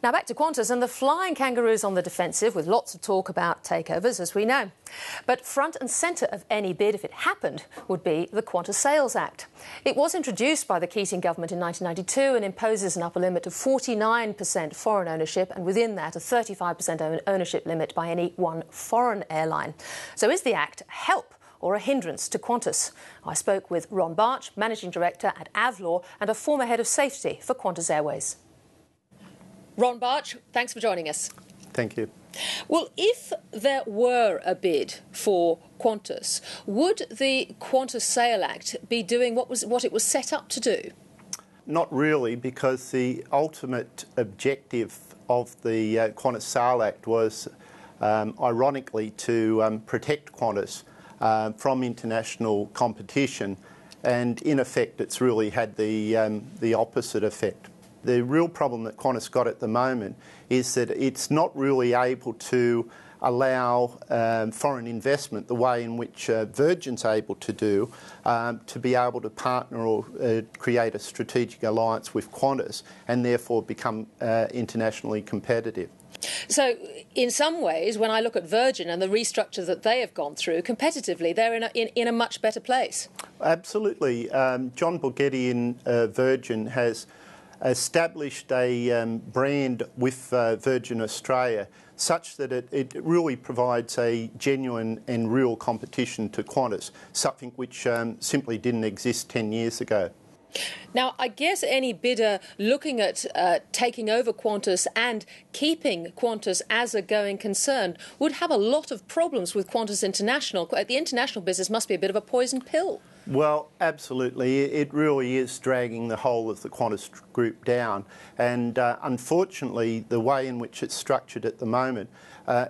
Now back to Qantas, and the flying kangaroos on the defensive, with lots of talk about takeovers, as we know. But front and centre of any bid, if it happened, would be the Qantas Sales Act. It was introduced by the Keating government in 1992 and imposes an upper limit of 49% foreign ownership, and within that a 35% ownership limit by any one foreign airline. So is the Act a help or a hindrance to Qantas? I spoke with Ron Bartsch, Managing Director at Avlaw and a former Head of Safety for Qantas Airways. Ron Bartsch, thanks for joining us. Thank you. Well, if there were a bid for Qantas, would the Qantas Sales Act be doing what it was set up to do? Not really, because the ultimate objective of the Qantas Sales Act was, ironically, to protect Qantas from international competition, and in effect it's really had the opposite effect. The real problem that Qantas got at the moment is that it's not really able to allow foreign investment the way in which Virgin's able to do, to be able to partner or create a strategic alliance with Qantas and therefore become internationally competitive. So, in some ways, when I look at Virgin and the restructure that they have gone through, competitively, they're in a much better place. Absolutely. John Borghetti in Virgin has established a brand with Virgin Australia such that it really provides a genuine and real competition to Qantas, something which simply didn't exist 10 years ago. Now, I guess any bidder looking at taking over Qantas and keeping Qantas as a going concern would have a lot of problems with Qantas International. The international business must be a bit of a poison pill. Well, absolutely. It really is dragging the whole of the Qantas group down. And unfortunately, the way in which it's structured at the moment,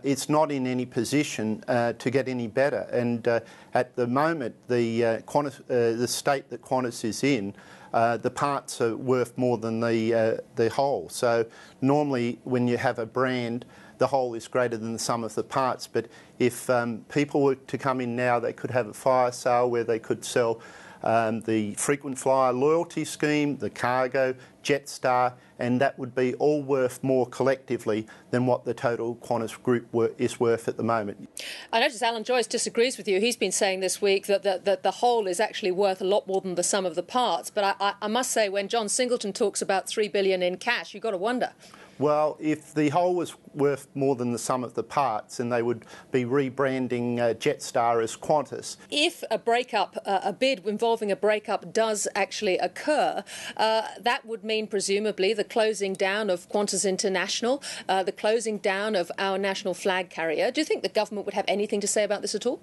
it's not in any position to get any better. And at the moment, the state that Qantas is in, the parts are worth more than the whole. So normally when you have a brand, the whole is greater than the sum of the parts. But if people were to come in now, they could have a fire sale where they could sell the frequent flyer loyalty scheme, the cargo, Jetstar, and that would be all worth more collectively than what the total Qantas group is worth at the moment. I notice Alan Joyce disagrees with you. He's been saying this week that the whole is actually worth a lot more than the sum of the parts. But I must say, when John Singleton talks about $3 billion in cash, you've got to wonder. Well, if the whole was worth more than the sum of the parts, then they would be rebranding Jetstar as Qantas. If a breakup, a bid involving a breakup does actually occur, that would mean presumably the closing down of Qantas International, the closing down of our national flag carrier. Do you think the government would have anything to say about this at all?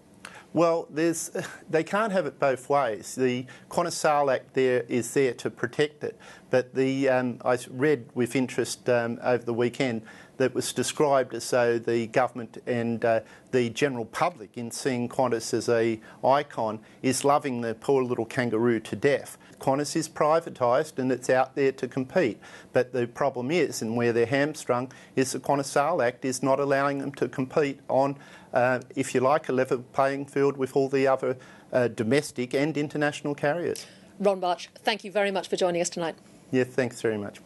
Well, they can't have it both ways. The Qantas Sales Act is there to protect it, but I read with interest over the weekend that was described as though the government and the general public, in seeing Qantas as an icon, is loving the poor little kangaroo to death. Qantas is privatised and it's out there to compete. But the problem is, and where they're hamstrung, is the Qantas Sales Act is not allowing them to compete on, if you like, a level playing field with all the other domestic and international carriers. Ron Bartsch, thank you very much for joining us tonight. Yeah, thanks very much.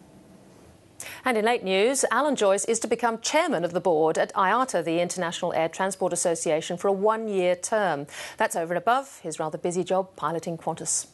And in late news, Alan Joyce is to become chairman of the board at IATA, the International Air Transport Association, for a one-year term. That's over and above his rather busy job piloting Qantas.